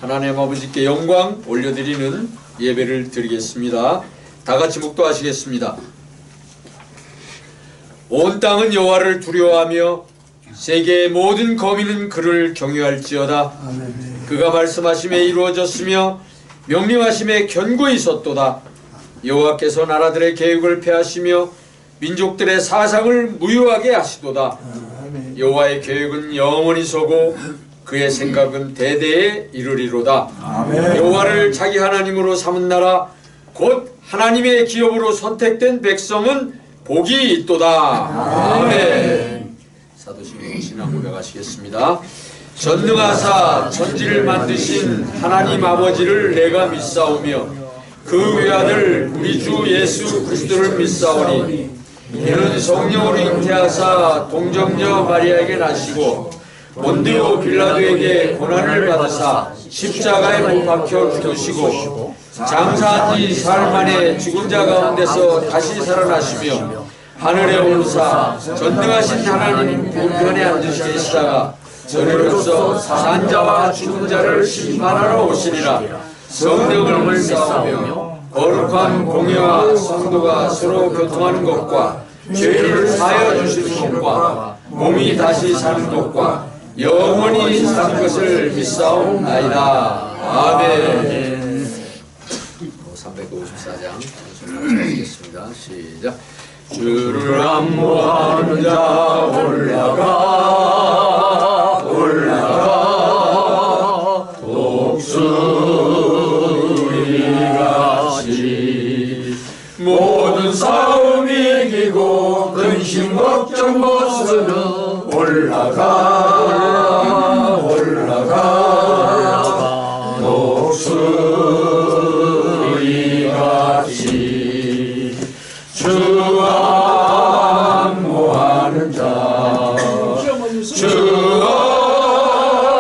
하나님 아버지께 영광 올려드리는 예배를 드리겠습니다. 다 같이 묵도하시겠습니다. 온 땅은 여호와를 두려워하며 세계의 모든 거민은 그를 경외할지어다. 그가 말씀하심에 이루어졌으며 명령하심에 견고히 섰도다. 여호와께서 나라들의 계획을 폐하시며 민족들의 사상을 무효하게 하시도다. 여호와의 계획은 영원히 서고 그의 생각은 대대에 이르리로다. 여호와를 자기 하나님으로 삼은 나라 곧 하나님의 기업으로 선택된 백성은 복이 있도다. 아멘. 사도신경 신앙 고백하시겠습니다. 전능하사 천지를 만드신 하나님 아버지를 내가 믿사오며 그 외아들 우리 주 예수 그리스도를 믿사오니 이는 성령으로 잉태하사 동정녀 마리아에게 나시고 본디오 빌라도에게 고난을 받으사 십자가에 못 박혀 죽으시고 장사한 지 사흘 만에 죽은 자 가운데서 다시 살아나시며 하늘에 오르사 전능하신 하나님 우편에 앉으시 계시다가 저리로서 산자와 죽은 자를 심판하러 오시리라. 성령을 믿사오며 거룩한 공예와 성도가 서로 교통하는 것과 죄를 사하여 주시는 것과 몸이 다시 사는 것과 영원히 사는 것을 믿사옵나이다. 아멘. 354장 하겠습니다. 시작. 주를 안모하는 자 올라가 독수리같이 모든 싸움 이기고 근심 걱정 벗으며 올라가 독수리같이 주 안모하는 자 주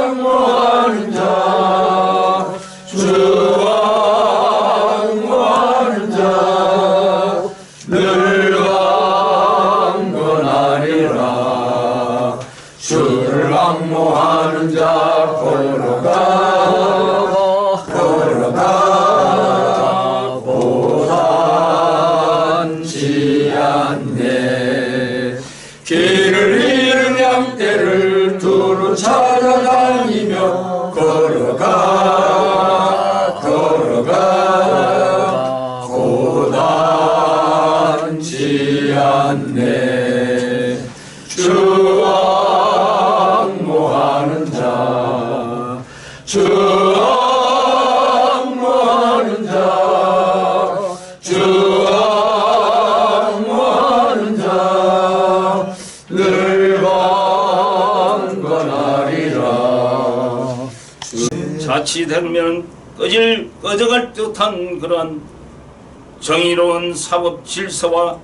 안모하는 자 주 안모하는 자 늘 강건하리라. 주를 안모하는 자 걸어가 고단치 않네. 길을 잃은 양떼를 두루 찾아다니며 걸어가 고단치 않네. 주 안모하는 자 주 안모하는 자 주 안모하는 자 늘 강건하리라. 자칫하면 꺼져갈 듯한 그러한 정의로운 사법 질서와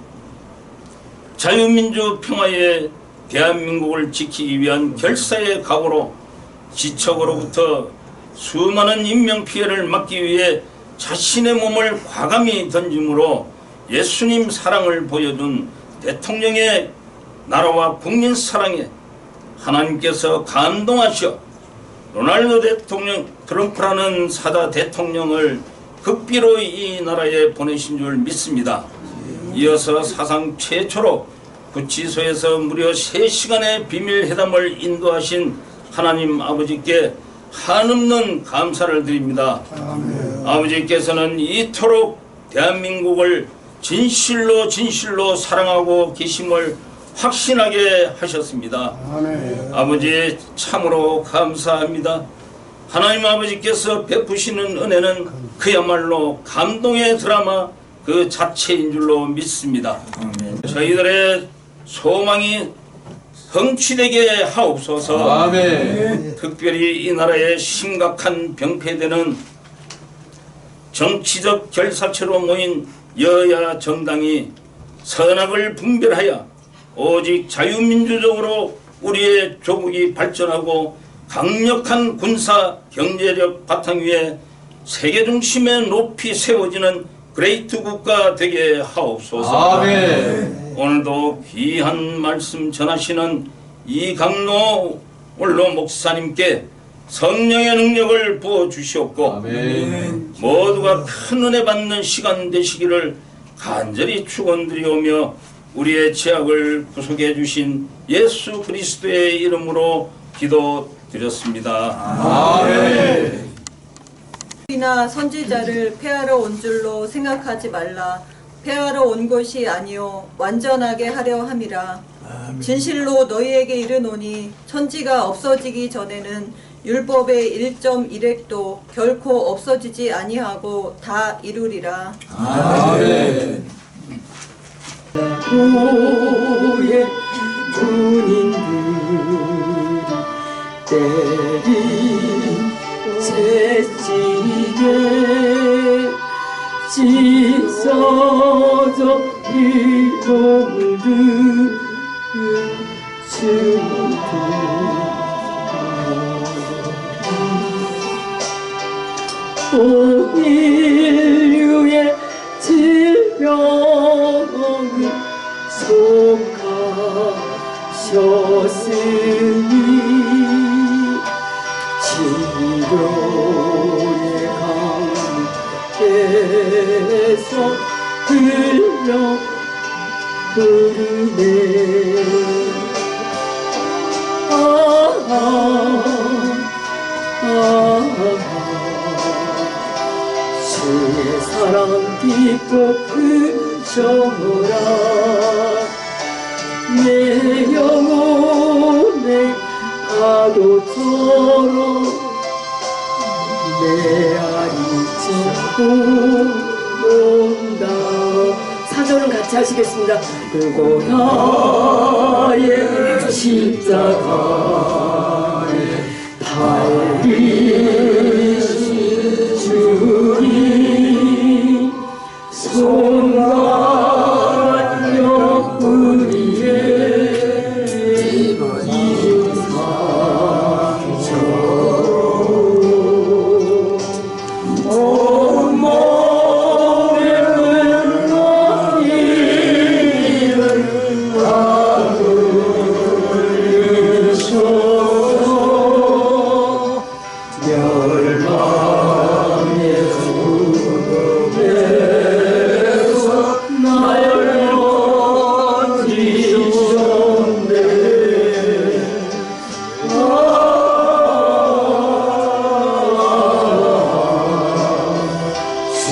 자유민주 평화의 대한민국을 지키기 위한 결사의 각오로 지척으로부터 수많은 인명피해를 막기 위해 자신의 몸을 과감히 던짐으로 예수님 사랑을 보여준 대통령의 나라와 국민 사랑에 하나님께서 감동하셔 로널드 대통령, 트럼프라는 사다 대통령을 극비로 이 나라에 보내신 줄 믿습니다. 이어서 사상 최초로 구치소에서 무려 3시간의 비밀회담을 인도하신 하나님 아버지께 한없는 감사를 드립니다. 아버지께서는 이토록 대한민국을 진실로 사랑하고 계심을 확신하게 하셨습니다. 아버지 참으로 감사합니다. 하나님 아버지께서 베푸시는 은혜는 그야말로 감동의 드라마 그 자체인 줄로 믿습니다. 저희들의 소망이 성취되게 하옵소서. 아멘. 특별히 이 나라의 심각한 병폐되는 정치적 결사체로 모인 여야 정당이 선악을 분별하여 오직 자유민주적으로 우리의 조국이 발전하고 강력한 군사 경제력 바탕 위에 세계 중심에 높이 세워지는 그레이트 국가 되게 하옵소서. 아멘. 오늘도 귀한 말씀 전하시는 이강로 원로 목사님께 성령의 능력을 부어 주시옵고 아멘. 모두가 큰 은혜 받는 시간 되시기를 간절히 축원드리오며 우리의 죄악을 구속해 주신 예수 그리스도의 이름으로 기도드렸습니다. 아멘. 이나 선지자를 폐하러 온 줄로 생각하지 말라. 폐하러 온 것이 아니요 완전하게 하려 함이라. 진실로 너희에게 이르노니 천지가 없어지기 전에는 율법의 1.1획도 결코 없어지지 아니하고 다 이루리라. 아멘. 후에 군인들이 때린 채찍에 찢어져 이름을 들은 주들 온 인류의 질병을 속하셨으니 치료의 강에서 흘러 흐르네 주의 사랑 깊고 크셔라 내 영혼의 파도처럼 내 안이 온다. 사절은 같이 하시겠습니다. 그고나의 십자가에 달리신 주님 손과 옆구리에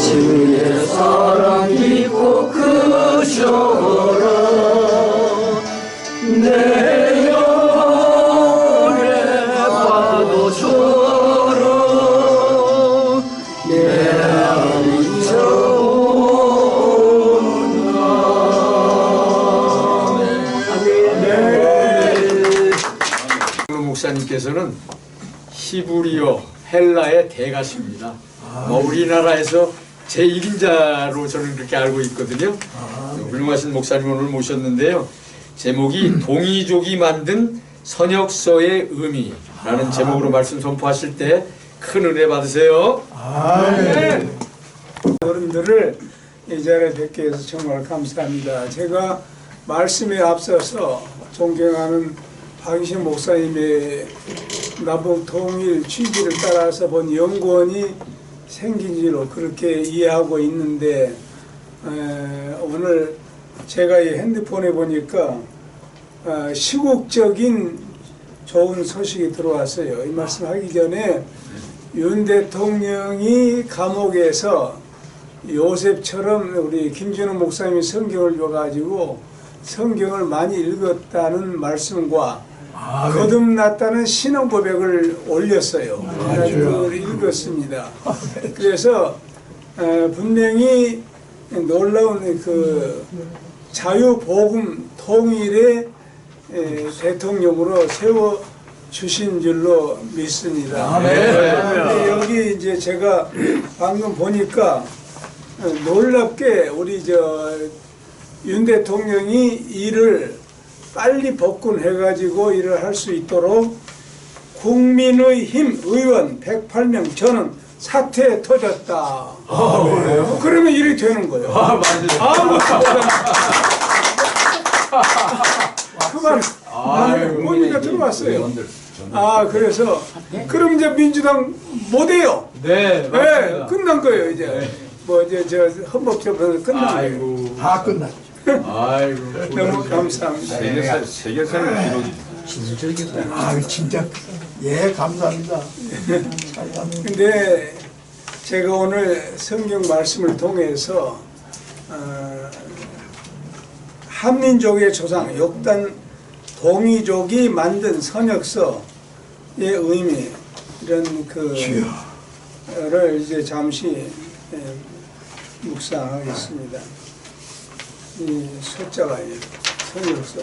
주의 사랑 깊고 크셔라 내 영혼의 파도처럼 내 안이 온다. 아멘. 목사님께서는 히브리어 헬라의 대가십니다. 우리나라에서 제1인자로 저는 그렇게 알고 있거든요. 훌륭하신 목사님 오늘 모셨는데요. 제목이 동이족이 만든 선역서의 의미라는 제목으로 말씀 선포하실 때 큰 은혜 받으세요. 아멘. 어른들을 이 자리에 뵙게 해서 정말 감사합니다. 제가 말씀에 앞서서 존경하는 박이신 목사님의 남북 통일 취지를 따라서 본 연구원이 생긴 지로 그렇게 이해하고 있는데 오늘 제가 이 핸드폰에 보니까 시국적인 좋은 소식이 들어왔어요. 이 말씀하기 전에 윤 대통령이 감옥에서 요셉처럼 우리 김준호 목사님이 성경을 줘가지고 성경을 많이 읽었다는 말씀과 거듭났다는 신앙 고백을 올렸어요. 그걸 읽었습니다. 그래서 분명히 놀라운 그 자유복음 통일의 대통령으로 세워 주신 줄로 믿습니다. 그런데 여기 이제 제가 방금 보니까 놀랍게 우리 윤 대통령이 일을 빨리 복군해가지고 일을 할 수 있도록 국민의 힘 의원 108명 저는 사퇴에 터졌다. 그래요? 그러면 일이 되는 거예요. 맞아요. 그만 보니까 들어왔어요. 그래서 그럼 이제 민주당 못해요. 네, 네, 맞습니다. 끝난 거예요 이제. 뭐 이제 저 헌법재판에서 끝난 거예요. 아이고, 다 끝났죠. 아이고. 너무 감사합니다. 세계사의 기록이 진짜 예 감사합니다. 감사합니다. 근데 제가 오늘 성경 말씀을 통해서 한민족의 조상 역단 동이족이 만든 선역서의 의미 이런 그를 이제 잠시 묵상하겠습니다. 이 서자가 선역서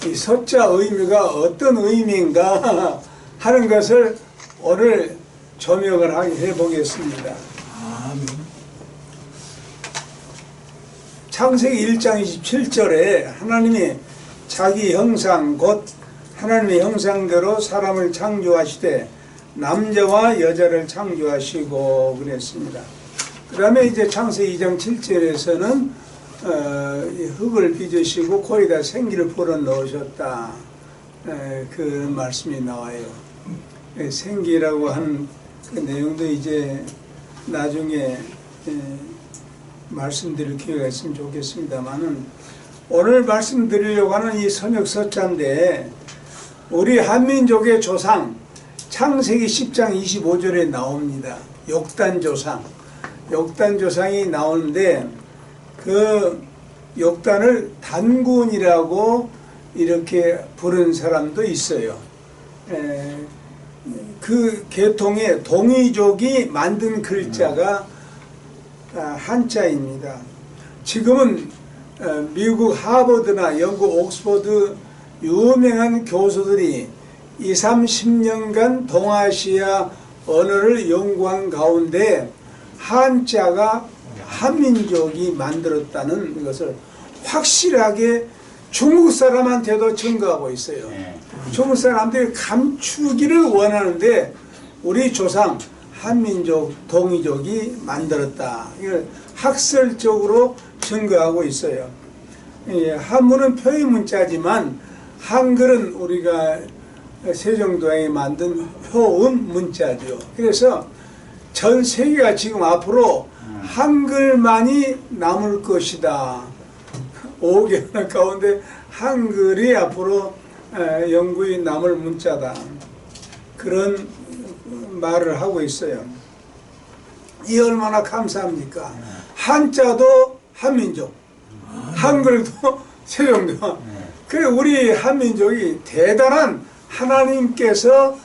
이 서자 의미가 어떤 의미인가 하는 것을 오늘 조명을 해보겠습니다. 창세기 1장 27절에 하나님이 자기 형상 곧 하나님의 형상대로 사람을 창조하시되 남자와 여자를 창조하시고 그랬습니다. 그 다음에 이제 창세기 2장 7절에서는 흙을 빚으시고 코에다 생기를 불어 넣으셨다. 그 말씀이 나와요. 생기라고 하는 그 내용도 이제 나중에 말씀드릴 기회가 있으면 좋겠습니다만은 오늘 말씀드리려고 하는 이 선역서자인데 우리 한민족의 조상 창세기 10장 25절에 나옵니다. 욕단조상. 욕단조상이 나오는데 그 욕단을 단군이라고 이렇게 부른 사람도 있어요. 그 계통의 동이족이 만든 글자가 한자입니다. 지금은 미국 하버드나 영국 옥스퍼드 유명한 교수들이 2, 30년간 동아시아 언어를 연구한 가운데 한자가 한민족이 만들었다는 것을 확실하게 중국 사람한테도 증거하고 있어요. 중국 사람들이 감추기를 원하는데 우리 조상 한민족 동이족이 만들었다. 이걸 학설적으로 증거하고 있어요. 한문은 표의 문자지만 한글은 우리가 세종도왕이 만든 효은 문자죠. 그래서 전 세계가 지금 앞으로 한글만이 남을 것이다. 5개 언어 가운데 한글이 앞으로 영구히 남을 문자다. 그런 말을 하고 있어요. 이 얼마나 감사합니까? 한자도 한민족, 한글도 세종도왕. 그래 우리 한민족이 대단한 하나님께서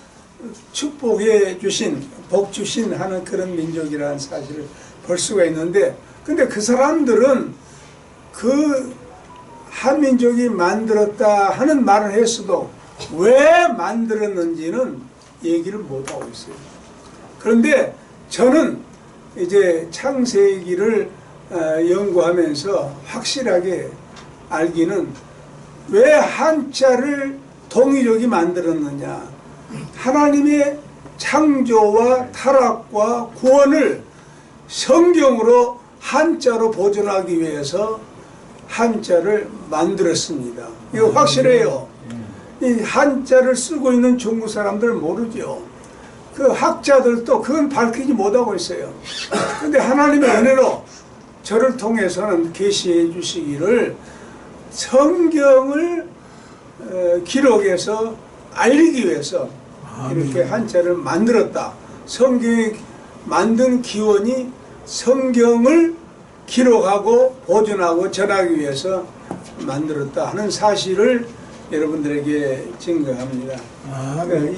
축복해 주신, 복 주신 하는 그런 민족이라는 사실을 볼 수가 있는데, 근데 그 사람들은 그 한민족이 만들었다 하는 말을 했어도 왜 만들었는지는 얘기를 못하고 있어요. 그런데 저는 이제 창세기를 연구하면서 확실하게 알기는 왜 한자를 동이족이 만들었느냐. 하나님의 창조와 타락과 구원을 성경으로 한자로 보존하기 위해서 한자를 만들었습니다. 이거 확실해요. 이 한자를 쓰고 있는 중국 사람들 모르죠. 그 학자들도 그건 밝히지 못하고 있어요. 근데 하나님의 은혜로 저를 통해서는 계시해 주시기를 성경을 기록해서 알리기 위해서 이렇게 한자를 만들었다. 성경이 만든 기원이 성경을 기록하고 보존하고 전하기 위해서 만들었다 하는 사실을 여러분들에게 증거합니다.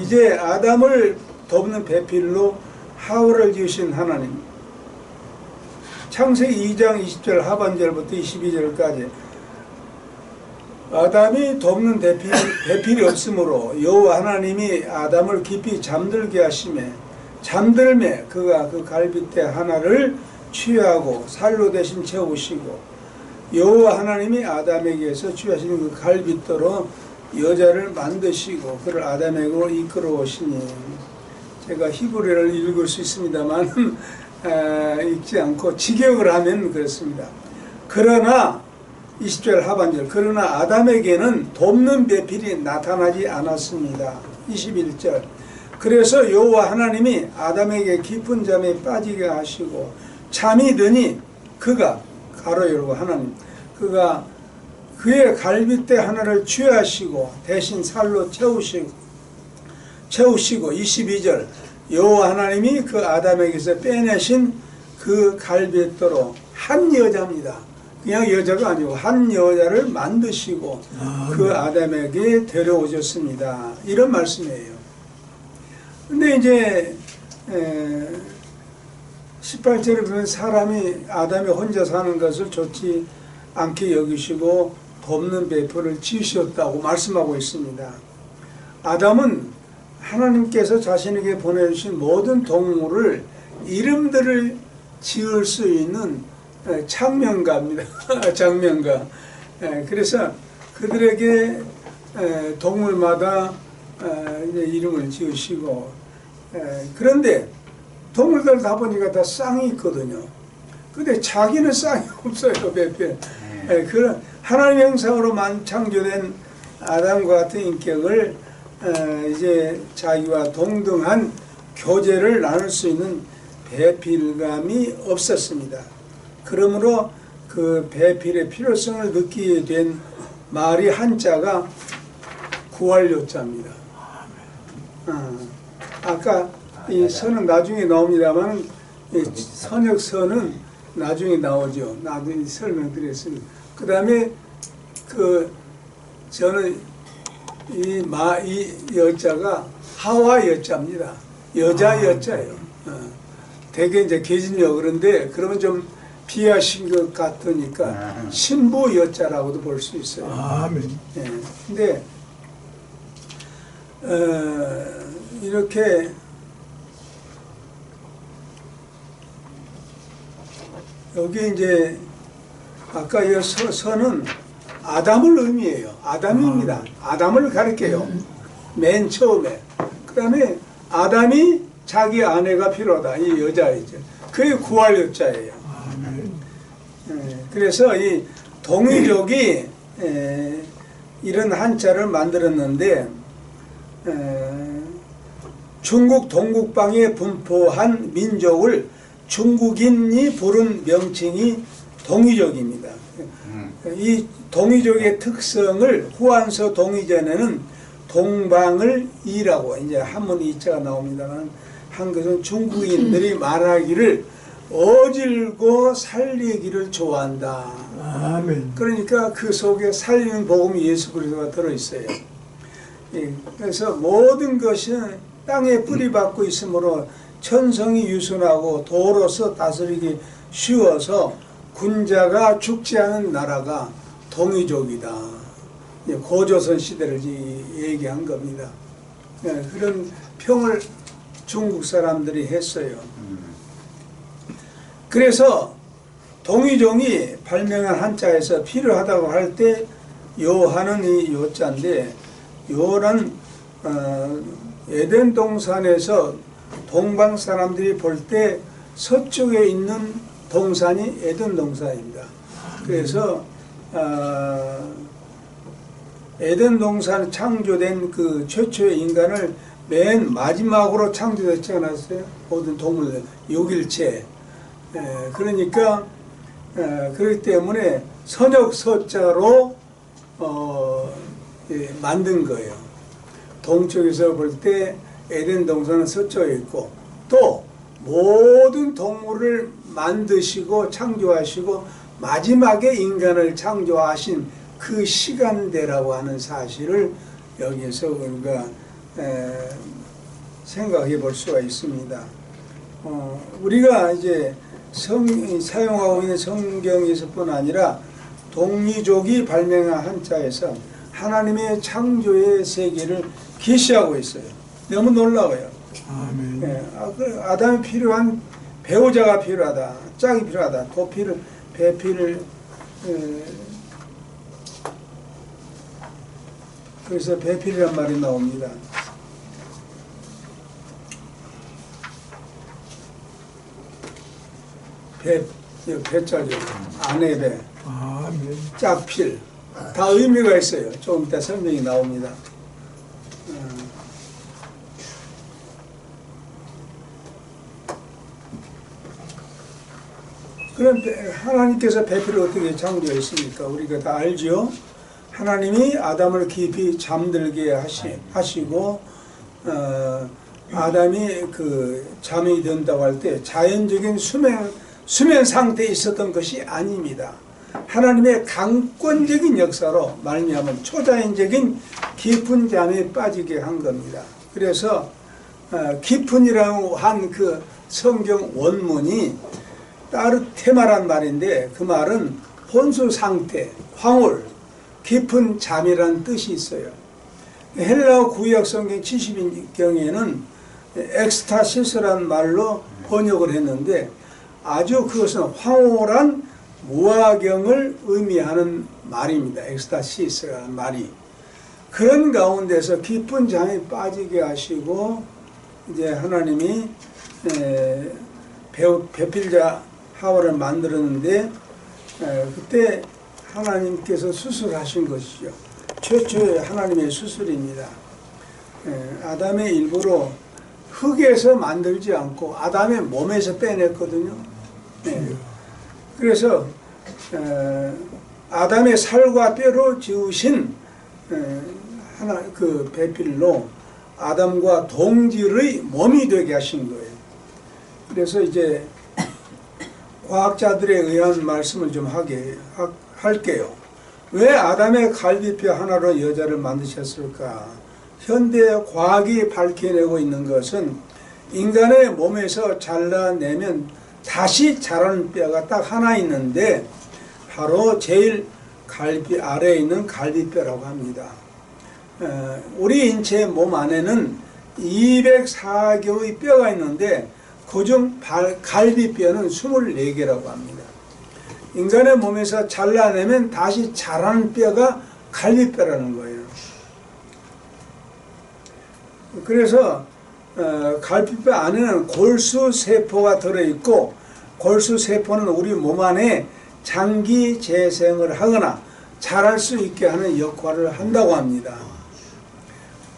이제 아담을 돕는 배필로 하와를 지으신 하나님. 창세기 2장 20절 하반절부터 22절까지 아담이 돕는 배필이 없으므로 여호와 하나님이 아담을 깊이 잠들게 하시매 잠들매 그가 그 갈빗대 하나를 취하고 살로 대신 채우시고 여호와 하나님이 아담에게서 취하시는 그 갈빗대로 여자를 만드시고 그를 아담에게로 이끌어 오시니. 제가 히브리어를 읽을 수 있습니다만 읽지 않고 직역을 하면 그렇습니다. 그러나 20절 하반절 그러나 아담에게는 돕는 배필이 나타나지 않았습니다. 21절. 그래서 여호와 하나님이 아담에게 깊은 잠에 빠지게 하시고 잠이 드니 그가 가로 열고 하나님 그가 그의 갈빗대 하나를 취하시고 대신 살로 채우시고 22절 여호와 하나님이 그 아담에게서 빼내신 그 갈빗대로 한 여자입니다. 그냥 여자가 아니고 한 여자를 만드시고 그 아담에게 데려오셨습니다. 이런 말씀이에요. 근데 이제 18절에 보면 사람이 아담이 혼자 사는 것을 좋지 않게 여기시고 돕는 배포를 지으셨다고 말씀하고 있습니다. 아담은 하나님께서 자신에게 보내주신 모든 동물을 이름들을 지을 수 있는 창명가입니다. 창명가. 그래서 그들에게 동물마다 이름을 지으시고 그런데 동물들 다 보니까 다 쌍이 있거든요. 근데 자기는 쌍이 없어요. 배필. 그런 하나님의 형상으로 창조된 아담과 같은 인격을 이제 자기와 동등한 교제를 나눌 수 있는 배필감이 없었습니다. 그러므로 그 배필의 필요성을 느끼게 된 말이 한자가 구활요자입니다. 아까 이 선은 나중에 나옵니다만 선역선은 나중에 나오죠. 나중에 설명드렸습니다. 그 다음에 저는 이 여자가 하와 여자입니다. 여자 여자예요. 되게 이제 계진요. 그런데 그러면 좀 비하신 것 같으니까 신부 여자라고도 볼 수 있어요. 아멘. 예. 근데 이렇게 여기 이제 아까 이 서는 아담을 의미해요. 아담입니다. 아담을 가리켜요. 맨 처음에. 그 다음에 아담이 자기 아내가 필요하다. 이 여자이죠. 그게 구할 여자예요. 그래서 이 동이족이 이런 한자를 만들었는데 중국 동국방에 분포한 민족을 중국인이 부른 명칭이 동이족입니다. 이 동이족의 특성을 후한서 동이전에는 동방을 이라고 이제 한문 이자가 나옵니다만 한 것은 중국인들이 말하기를 어질고 살리기를 좋아한다. 아멘. 그러니까 그 속에 살리는 복음이 예수 그리스도가 들어있어요. 그래서 모든 것은 땅에 뿌리박고 있으므로 천성이 유순하고 도로서 다스리기 쉬워서 군자가 죽지 않은 나라가 동이족이다. 고조선 시대를 얘기한 겁니다. 그런 평을 중국 사람들이 했어요. 그래서 동이종이 발명한 한자에서 필요하다고 할 때 요하는 이 요자인데 요는 에덴 동산에서 동방 사람들이 볼 때 서쪽에 있는 동산이 에덴 동산입니다. 그래서 에덴 동산 창조된 그 최초의 인간을 맨 마지막으로 창조됐지 않았어요? 모든 동물들 육일체. 그러니까 그렇기 때문에 선역서자로 만든 거예요. 동쪽에서 볼 때 에덴 동산은 서쪽에 있고 또 모든 동물을 만드시고 창조하시고 마지막에 인간을 창조하신 그 시간대라고 하는 사실을 여기서 우리가 생각해 볼 수가 있습니다. 우리가 이제 사용하고 있는 성경에서뿐 아니라 동이족이 발명한 한자에서 하나님의 창조의 세계를 계시하고 있어요. 너무 놀라워요. 아멘. 아담이 필요한 배우자가 필요하다. 짝이 필요하다. 도피를 배필을 그래서 배필이란 말이 나옵니다. 배자죠. 아내배, 아멘. 짝필 다 의미가 있어요. 조금 이따 설명이 나옵니다. 그럼 하나님께서 배필을 어떻게 창조했습니까? 우리가 다 알죠. 하나님이 아담을 깊이 잠들게 하시고 아담이 그 잠이 든다고 할 때 자연적인 수면 상태에 있었던 것이 아닙니다. 하나님의 강권적인 역사로 말미암은 초자연적인 깊은 잠에 빠지게 한 겁니다. 그래서 깊은이라고 한 그 성경 원문이 따르테마란 말인데 그 말은 혼수 상태, 황홀, 깊은 잠이라는 뜻이 있어요. 헬라어 구약 성경 70인경에는 엑스타시스라는 말로 번역을 했는데 아주 그것은 황홀한 무화경을 의미하는 말입니다. 엑스타시스라는 말이. 그런 가운데서 깊은 잠에 빠지게 하시고 이제 하나님이 배필자 하와를 만들었는데 그때 하나님께서 수술하신 것이죠. 최초의 하나님의 수술입니다. 아담의 일부로 흙에서 만들지 않고 아담의 몸에서 빼냈거든요. 그래서 아담의 살과 뼈로 지으신 그 배필로 아담과 동질의 몸이 되게 하신 거예요. 그래서 이제 과학자들에 의한 말씀을 좀 할게요. 왜 아담의 갈비뼈 하나로 여자를 만드셨을까? 현대 과학이 밝혀내고 있는 것은 인간의 몸에서 잘라내면 다시 자라는 뼈가 딱 하나 있는데 바로 제일 갈비 아래에 있는 갈비뼈라고 합니다. 우리 인체의 몸 안에는 204개의 뼈가 있는데 그중 갈비뼈는 24개라고 합니다. 인간의 몸에서 잘라내면 다시 자라는 뼈가 갈비뼈라는 거예요. 그래서 갈비뼈 안에는 골수세포가 들어있고 골수세포는 우리 몸 안에 장기 재생을 하거나 자랄 수 있게 하는 역할을 한다고 합니다.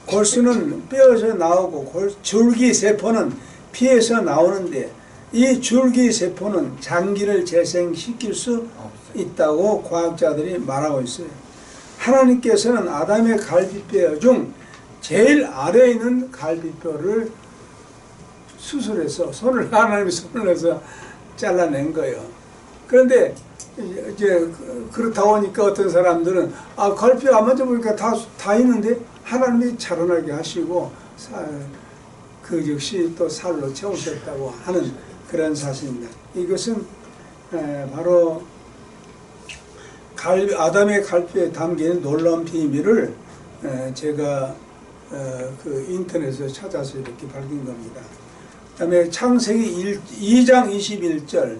골수는 뼈에서 나오고 줄기세포는 피에서 나오는데 이 줄기세포는 장기를 재생시킬 수 있다고 과학자들이 말하고 있어요. 하나님께서는 아담의 갈비뼈 중 제일 아래에 있는 갈비뼈를 수술해서 하나님이 손을 해서 잘라낸 거예요. 그런데 이제 그렇다고 하니까 어떤 사람들은 갈비뼈 안 만져보니까 다 있는데 하나님이 자라나게 하시고 그 역시 또 살로 채우셨다고 하는 그런 사실입니다. 이것은 바로 아담의 갈비에 담긴 놀라운 비밀을 제가 그 인터넷에서 찾아서 이렇게 밝힌 겁니다. 그 다음에 창세기 2장 21절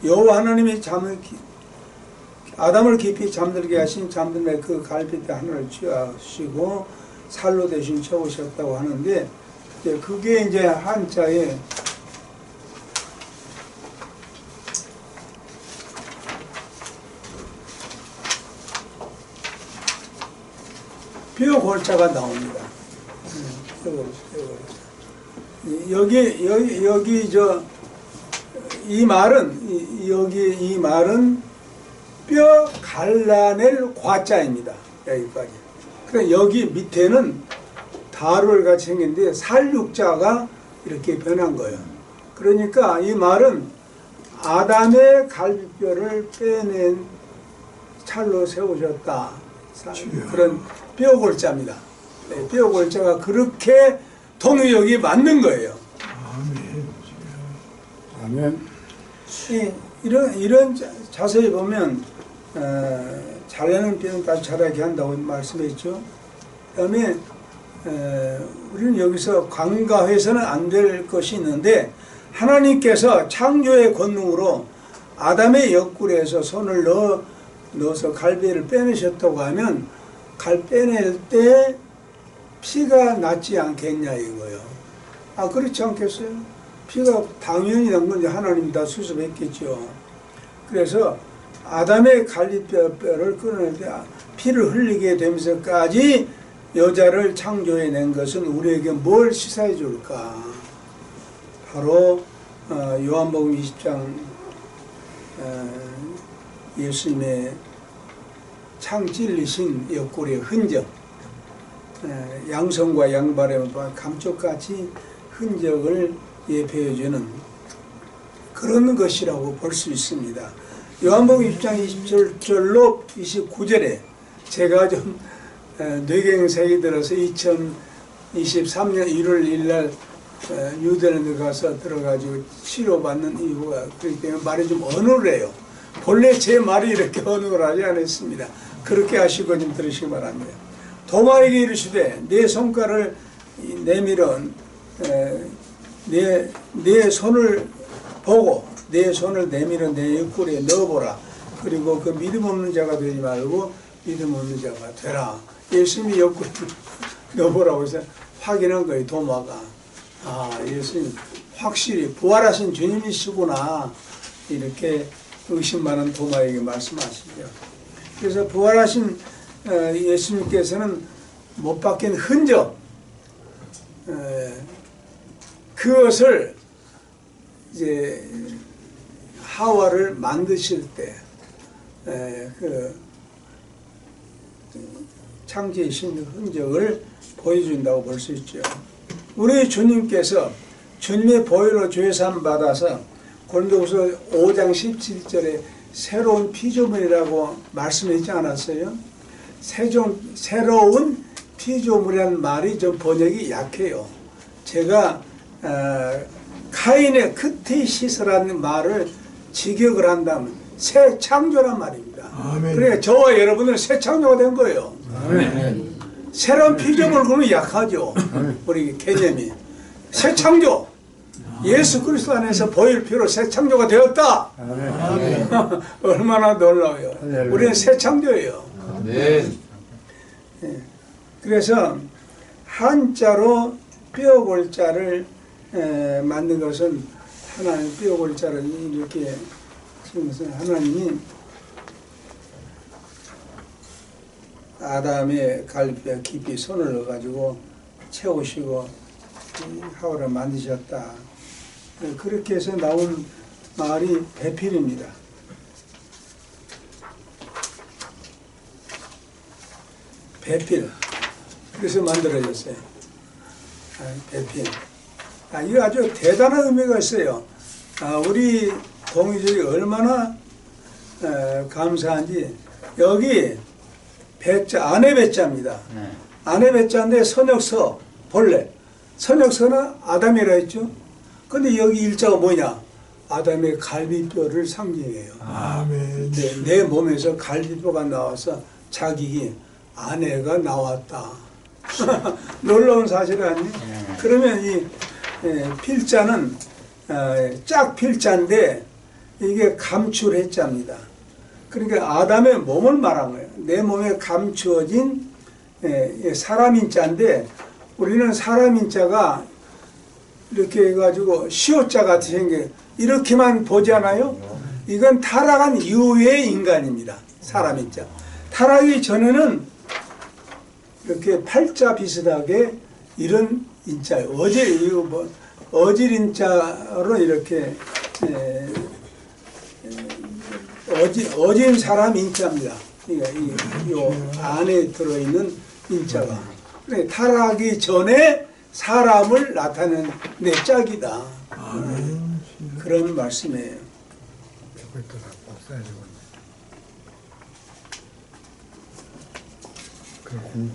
여호와 하나님이 아담을 깊이 잠들게 하신 잠들매 그 갈비뼈 하나를 취하시고 살로 대신 채우셨다고 하는데 그게 이제 한자에 뼈골자가 나옵니다. 여기 이 말은 뼈 갈라낼 과자입니다. 여기까지. 그러니까 여기 밑에는 다루를 같이 생겼는데 살육자가 이렇게 변한 거예요. 그러니까 이 말은 아담의 갈비뼈를 빼낸 찰로 세우셨다. 그런 뼈골자입니다. 뼈골자가 그렇게 통역이 맞는 거예요. 아멘. 이런 자세히 보면 자라는 뼈는 다시 자라게 한다고 말씀했죠. 그다음에 우리는 여기서 간과해서는 안 될 것이 있는데 하나님께서 창조의 권능으로 아담의 옆구리에서 손을 넣어서 갈비를 빼내셨다고 하면 빼낼 때 피가 났지 않겠냐 이거요. 그렇지 않겠어요? 피가 당연히 난 건 하나님이 다 수습했겠죠. 그래서 아담의 갈비뼈를 끊을 때 피를 흘리게 되면서까지 여자를 창조해낸 것은 우리에게 뭘 시사해 줄까? 바로 요한복음 20장 예수님의 창 찔리신 옆구리의 흔적, 양손과 양발의 감쪽같이 흔적을 예표해주는 그런 것이라고 볼 수 있습니다. 요한복음 20장 27절로 29절에 제가 좀 뇌경색이 들어서 2023년 1월 1일 뉴델랜드 가서 들어가지고 치료받는 이유가 그렇기 때문에 말이 좀 어눌해요. 본래 제 말이 이렇게 어눌하지 않았습니다. 그렇게 하시고 좀 들으시기 바랍니다. 도마에게 이르시되 내 손가락을 내밀어 내 손을 보고 내 손을 내밀어 내 옆구리에 넣어보라. 그리고 그 믿음 없는 자가 되지 말고 믿음 없는 자가 되라. 예수님이 옆구리에 넣어보라고 해서 확인한 거예요. 도마가. 아, 예수님 확실히 부활하신 주님이시구나. 이렇게 의심많은 도마에게 말씀하시죠. 그래서 부활하신 예수님께서는 못 박힌 흔적, 그것을 이제 하와를 만드실 때 그 창조이신 흔적을 보여준다고 볼 수 있죠. 우리 주님께서 주님의 보혈로 죄사함 받아서 고린도후서 5장 17절에 새로운 피조물이라고 말씀했지 않았어요? 새로운 피조물이라는 말이 좀 번역이 약해요. 제가 카인의 크테시스라는 말을 직역을 한다면 새 창조란 말입니다. 아멘. 그러니까 저와 여러분은 새 창조가 된 거예요. 아멘. 새로운 피조물 그러면 약하죠. 우리 개념이. 새 창조. 예수 그리스도 안에서 보혈 피로 새 창조가 되었다. 얼마나 놀라워요. 우리는 새 창조예요. 네. 그래서 한자로 뼈골자를 만든 것은 하나님 뼈골자를 이렇게 지은 것은 하나님이 아담의 갈비뼈 깊이 손을 넣어가지고 채우시고 하와를 만드셨다. 그렇게 해서 나온 말이 배필입니다. 배필. 그래서 만들어졌어요. 배필. 이거 아주 대단한 의미가 있어요. 우리 동이족이 얼마나 감사한지. 여기 배자, 아내 배자입니다. 아내 배자인데 선역서, 본래. 선역서는 아담이라 했죠. 근데 여기 일자가 뭐냐? 아담의 갈비뼈를 상징해요. 아멘. 내 몸에서 갈비뼈가 나와서 자기 아내가 나왔다. 놀라운 사실 아니에요? 그러면 이 필자는 짝 필자인데 이게 감출해자입니다. 그러니까 아담의 몸을 말한 거예요. 내 몸에 감추어진 사람인자인데 우리는 사람인자가 이렇게 해가지고 시옷자 같이 생겨 이렇게만 보지 않아요? 이건 타락한 이후의 인간입니다. 사람인자. 타락이 전에는 이렇게 팔자 비슷하게 이런 인자예요. 어질인자로 이렇게 어진 사람 인자입니다. 이 안에 들어있는 인자가. 그러니까 타락이 전에 사람을 나타내는 내 짝이다. 그런 말씀이에요.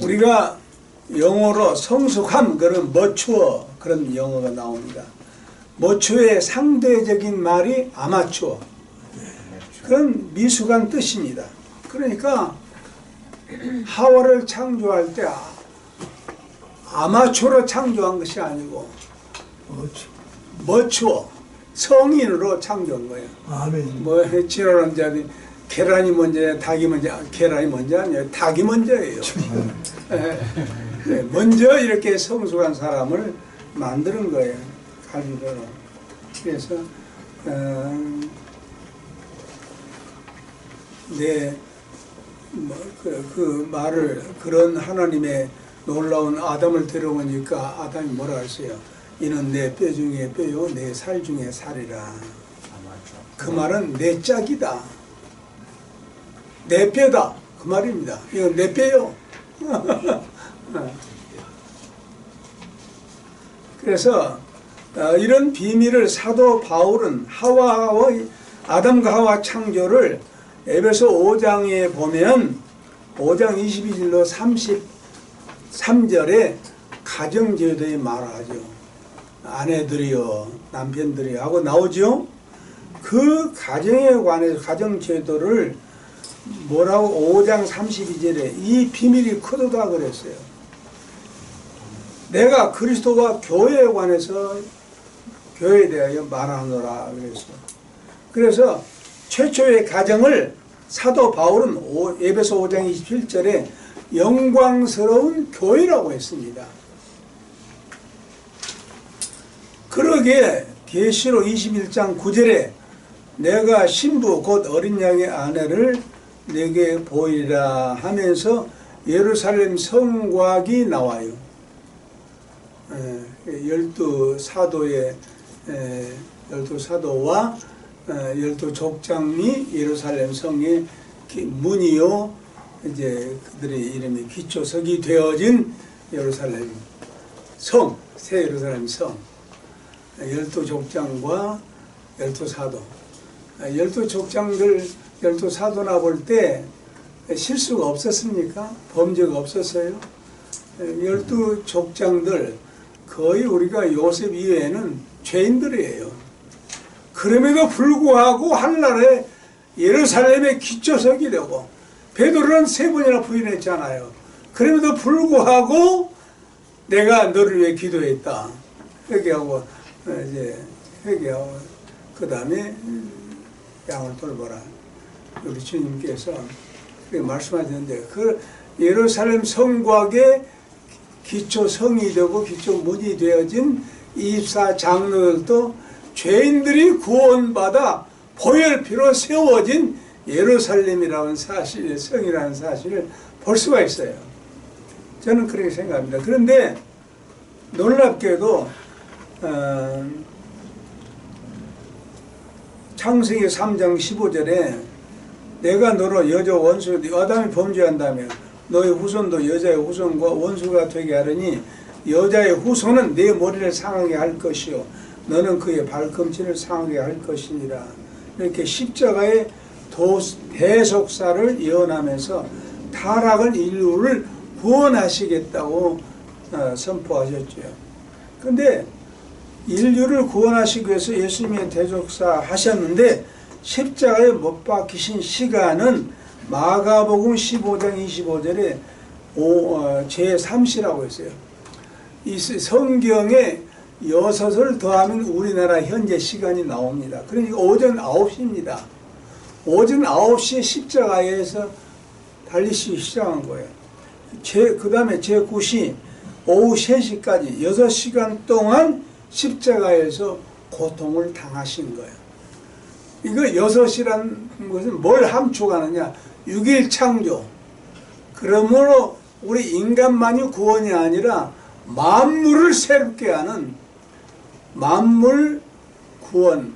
우리가 영어로 성숙함, 그런 머추어, 그런 영어가 나옵니다. 머추어의 상대적인 말이 아마추어. 그런 미숙한 뜻입니다. 그러니까 하와를 창조할 때 아마추어로 창조한 것이 아니고 머추어, 성인으로 창조한 거예요. 아멘. 뭐 지랄한 자들이 계란이 먼저야 닭이 먼저, 계란이 먼저 아니에요. 닭이 먼저예요. 먼저 이렇게 성숙한 사람을 만드는 거예요. 갈비뼈로. 그래서 그 말을, 그런 하나님의 놀라운 아담을 데려오니까 아담이 뭐라 했어요? 이는 내 뼈 중에 뼈요 내 살 중에 살이라. 그 말은 내 짝이다. 내 뼈다. 그 말입니다. 이건 내 뼈요. 그래서 이런 비밀을 사도 바울은 아담과 하와 창조를 에베소 5장에 보면 5장 22절로 33절에 가정제도에 말하죠. 아내들이여 남편들이여 하고 나오죠. 그 가정에 관해서 가정제도를 뭐라고 5장 32절에 이 비밀이 크도다 그랬어요. 내가 그리스도와 교회에 관해서 교회에 대하여 말하노라 그랬어요. 그래서 최초의 가정을 사도 바울은 에베소 5장 27절에 영광스러운 교회라고 했습니다. 그러기에 계시록 21장 9절에 내가 신부 곧 어린 양의 아내를 내게 보이리라 하면서 예루살렘 성곽이 나와요. 12사도의 12사도와 12족장이 예루살렘 성의 문이요 이제 그들의 이름이 기초석이 되어진 예루살렘 성, 새 예루살렘 성 12족장과 12사도 12족장들 12사도나 볼 때 실수가 없었습니까? 범죄가 없었어요? 12족장들 거의 우리가 요셉 이외에는 죄인들이에요. 그럼에도 불구하고 하늘나라에 예루살렘의 기초석이 되고 베드로는 3번이나 부인했잖아요. 그럼에도 불구하고 내가 너를 위해 기도했다. 회개하고 이제 회개하고 그 다음에 양을 돌보라. 우리 주님께서 그렇게 말씀하셨는데 그 예루살렘 성곽의 기초 성이 되고 기초 문이 되어진 24장로들도 죄인들이 구원받아 보혈피로 세워진 예루살렘이라는 사실, 성이라는 사실을 볼 수가 있어요. 저는 그렇게 생각합니다. 그런데 놀랍게도 창세기 3장 15절에 내가 너로 여자 원수, 아담이 범죄한다면 너의 후손도 여자의 후손과 원수가 되게 하려니 여자의 후손은 내 머리를 상하게 할 것이요 너는 그의 발꿈치를 상하게 할 것이니라. 이렇게 십자가의 대속사를 예언하면서 타락한 인류를 구원하시겠다고 선포하셨죠. 그런데 인류를 구원하시기 위해서 예수님의 대속사 하셨는데 십자가에 못 박히신 시간은 마가복음 15장 25절에 제3시라고 했어요. 이 성경에 6을 더하면 우리나라 현재 시간이 나옵니다. 그러니까 오전 9시입니다. 오전 9시에 십자가에서 달리시기 시작한 거예요. 그 다음에 제9시 오후 3시까지 6시간 동안 십자가에서 고통을 당하신 거예요. 이거 6이라는 것은 뭘 함축하느냐? 6일 창조. 그러므로 우리 인간만이 구원이 아니라 만물을 새롭게 하는 만물 구원.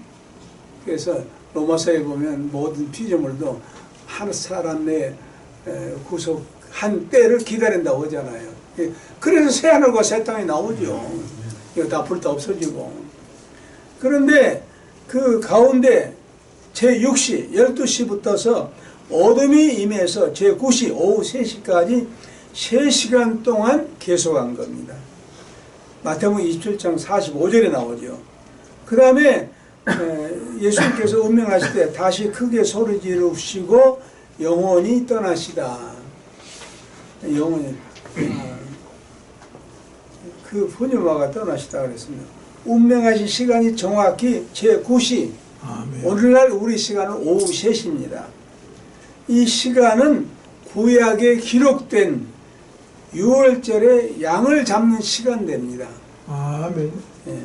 그래서 로마서에 보면 모든 피조물도 한 사람의 구속한 때를 기다린다고 하잖아요. 그래서 새하늘과 새 땅이 나오죠. 이거 다 불 다 없어지고. 그런데 그 가운데 제6시 12시부터서 어둠이 임해서 제9시 오후 3시까지 3시간 동안 계속한 겁니다. 마태복음 27장 45절에 나오죠. 그 다음에 예수님께서 운명하실 때 다시 크게 소리 지르시고 영원히 떠나시다. 영원히 그 분유마가 떠나시다 그랬습니다. 운명하신 시간이 정확히 제9시 아멘. 오늘날 우리 시간은 오후 3시입니다. 이 시간은 구약에 기록된 6월절에 양을 잡는 시간대입니다. 아멘. 예.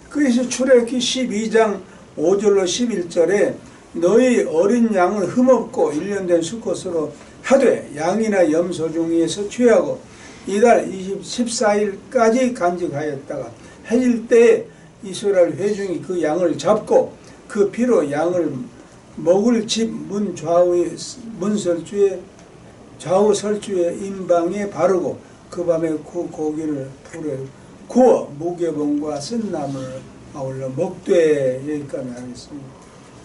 그래서 출애굽기 12장 5절로 11절에 너희 어린 양을 흠없고 1년 된 수컷으로 하되 양이나 염소 중에서 취하고 이달 14일까지 간직하였다가 해질 때에 이스라엘 회중이 그 양을 잡고 그 피로 양을 먹을 집 문 좌우의 문설주에 좌우 설주의 임방에 바르고 그 밤에 그 고기를 불에 구워 무개봉과 쓴나물 아울러 먹되 여기까지 하겠습니다.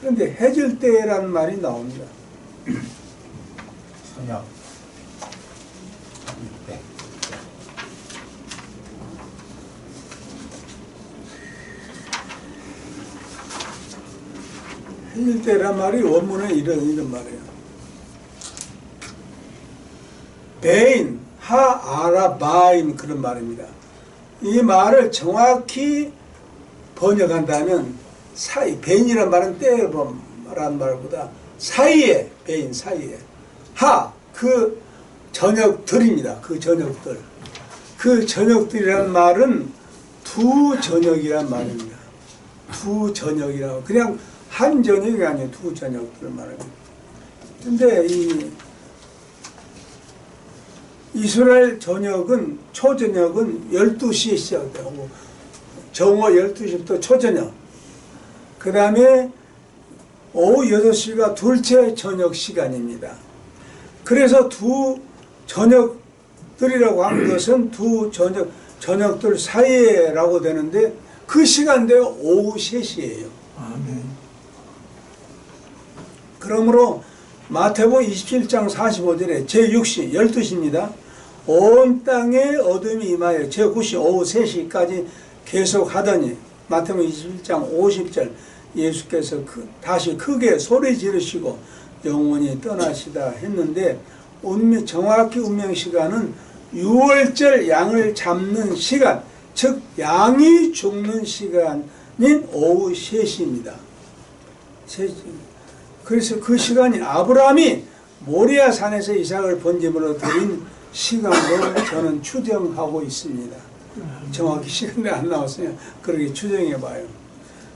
그런데 해질 때라는 말이 나옵니다. 선약. 네. 해질 때란 말이 원문에 이런 말이에요. 베인 하아라바임 그런 말입니다. 이 말을 정확히 번역한다면 사이, 베인이란 말은 때라는 말보다 사이에, 베인 사이에 하, 그 저녁들입니다. 그 저녁들. 그 저녁들이란 말은 두 저녁이란 말입니다. 두 저녁이라고. 그냥 한 저녁이 아니에요. 두 저녁들을 말합니다. 근데 이 이스라엘 저녁은 초저녁은 12시에 시작되고 정오 12시부터 초저녁 그 다음에 오후 6시가 둘째 저녁 시간입니다. 그래서 두 저녁들이라고 한 것은 두 저녁들 사이에라고 되는데 그 시간대가 오후 3시예요. 아멘. 그러므로 마태복음 27장 45절에 제6시 12시입니다. 온 땅에 어둠이 임하여 제9시 오후 3시까지 계속하더니 마태복음 21장 50절 예수께서 다시 크게 소리 지르시고 영원히 떠나시다 했는데 정확히 운명시간은 6월절 양을 잡는 시간, 즉 양이 죽는 시간인 오후 3시입니다. 3시. 그래서 그 시간이 아브라함이 모리아 산에서 이삭을 번제물로 드린 시간으로 저는 추정하고 있습니다. 정확히 시간이 안 나왔어요. 그렇게 추정해 봐요.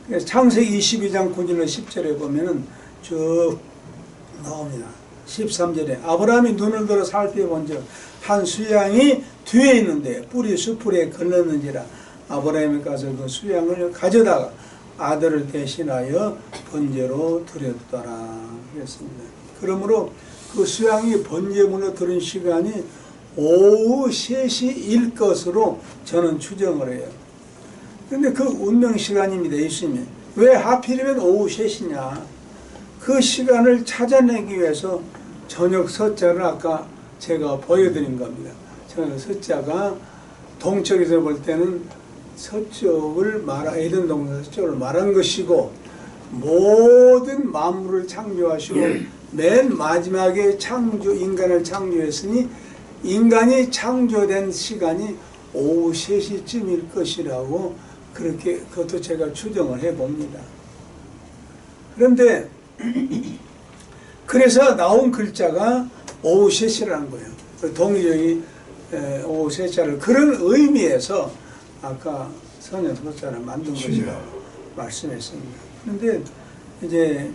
그래서 창세기 22장 9절로 10절에 보면은 쭉 나옵니다. 13절에 아브라함이 눈을 들어 살펴본즉 한 수양이 뒤에 있는데 뿔이 수풀에 걸렸는지라 아브라함이 가서 그 수양을 가져다가 아들을 대신하여 번제로 드렸더라 그랬습니다. 그러므로 그 수양이 번제물로 드린 시간이 오후 3시일 것으로 저는 추정을 해요. 그런데 그 운명 시간입니다. 예수님이 왜 하필이면 오후 3시냐? 그 시간을 찾아내기 위해서 저녁 서자를 아까 제가 보여드린 겁니다. 저녁 서자가 동쪽에서 볼 때는 서쪽을 에덴 동산 서쪽을 말한 것이고 모든 만물을 창조하시고 맨 마지막에 인간을 창조했으니 인간이 창조된 시간이 오후 3시쯤일 것이라고 그렇게 그것도 제가 추정을 해봅니다. 그런데 그래서 나온 글자가 오후 3시라는 거예요. 동의적이 오후 3시를 그런 의미에서 아까 선녀소자를 만든 것이라고 말씀했습니다. 그런데 이제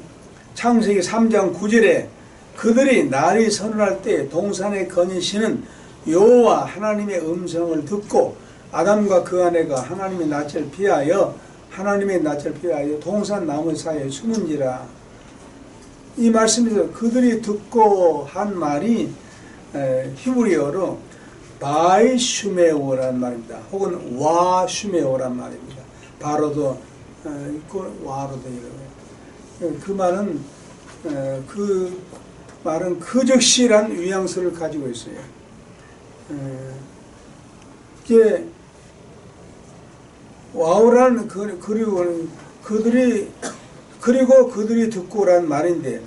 창세기 3장 9절에 그들이 날이 서늘할 때 동산에 거니시는 여호와 하나님의 음성을 듣고 아담과 그 아내가 하나님의 낯을 피하여 동산 나무 사이에 숨은지라. 이 말씀에서 그들이 듣고 한 말이 히브리어로 바이 슈메오란 말입니다. 혹은 와 슈메오란 말입니다. 바로도 있고 와로도 이러고요. 그 말은 그 즉시란 뉘앙스를 가지고 있어요. 이제 와우라는 그리고 그들이 듣고란 말인데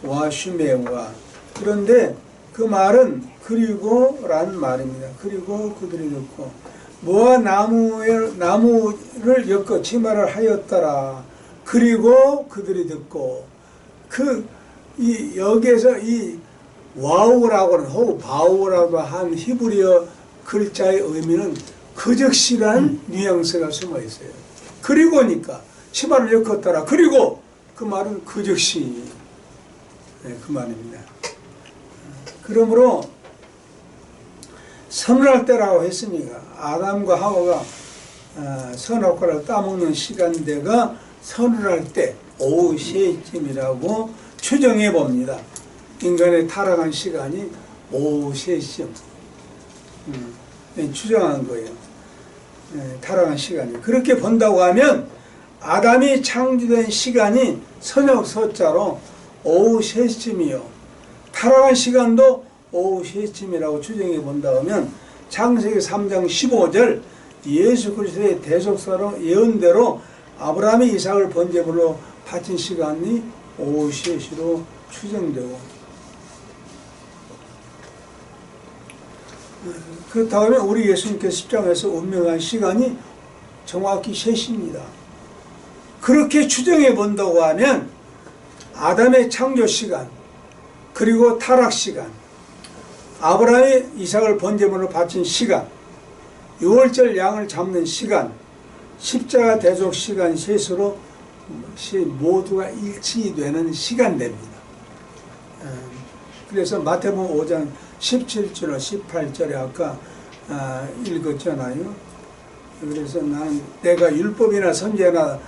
와슈메와 그런데 그 말은 그리고란 말입니다. 그리고 그들이 듣고 모아 나무를 엮어 치마를 하였더라. 그리고 그들이 듣고 여기에서 이 와우라고는 혹은 바우라고 한 히브리어 글자의 의미는 그 즉시란 뉘앙스가 숨어 있어요. 그리고니까 치마를 엮었더라. 그리고 그 말은 그 즉시 그 말입니다. 그러므로 서늘할 때라고 했으니까 아담과 하와가 선악과를 따먹는 시간대가 서늘할 때 오후 3시쯤이라고 추정해 봅니다. 인간의 타락한 시간이 오후 3시쯤 추정한 거예요. 타락한 시간이. 그렇게 본다고 하면 아담이 창조된 시간이 선역 서자로 오후 3시쯤이요. 타락한 시간도 오후 3시쯤이라고 추정해 본다고 하면 창세기 3장 15절 예수 그리스도의 대속사로 예언대로 아브라함이 이삭을 번제물로 바친 시간이 오후 3시로 추정되고, 그렇다고 하면 우리 예수님께서 십자가에서 운명한 시간이 정확히 3시입니다. 그렇게 추정해 본다고 하면 아담의 창조 시간, 그리고 타락 시간, 아브라함이 이삭을 번제물로 바친 시간, 유월절 양을 잡는 시간, 십자가 대속 시간 셋으로 모두가 일치되는 시간대입니다. 그래서 마태복음 5장 17절 18절에 아까 읽었잖아요. 그래서 나는 내가 율법이나 선지자나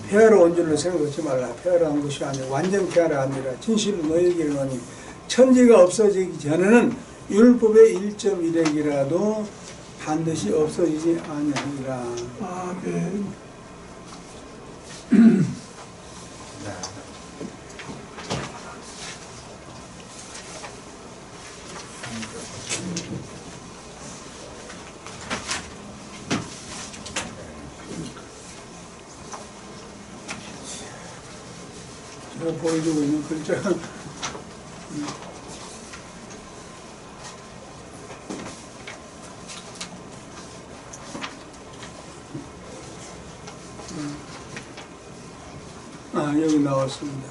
폐하러 온 줄로 생각하지 말라. 폐하러 온 것이 아니라 완전 폐하러 아니라 진실로 너희에게 이르노니 천지가 없어지기 전에는 율법의 1.1핵이라도 반드시 없어지지 아니하리라. 아멘. 제가 보여주고 있는 글자가 여기 나왔습니다.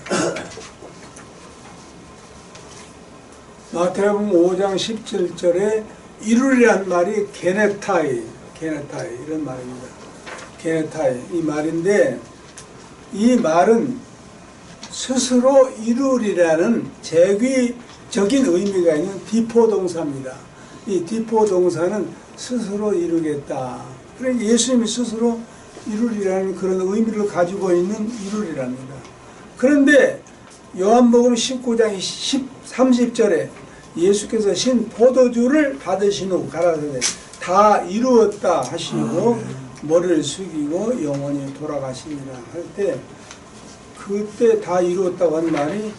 마태복음 5장 17절에 이루리란 말이 게네타이 이런 말입니다. 게네타이 이 말인데, 이 말은 스스로 이루리라는 제귀적인 의미가 있는 디포 동사입니다. 이 디포 동사는 스스로 이루겠다. 그러니까 예수님이 스스로 이루리라는 그런 의미를 가지고 있는 이루리랍니다. 그런데 요한복음 19장 30절에 예수께서 신 포도주를 받으신 후 가라사대 다 이루었다 하시고 머리를 숙이고 영원히 돌아가시니라 할 때, 그때 다 이루었다고 한 말이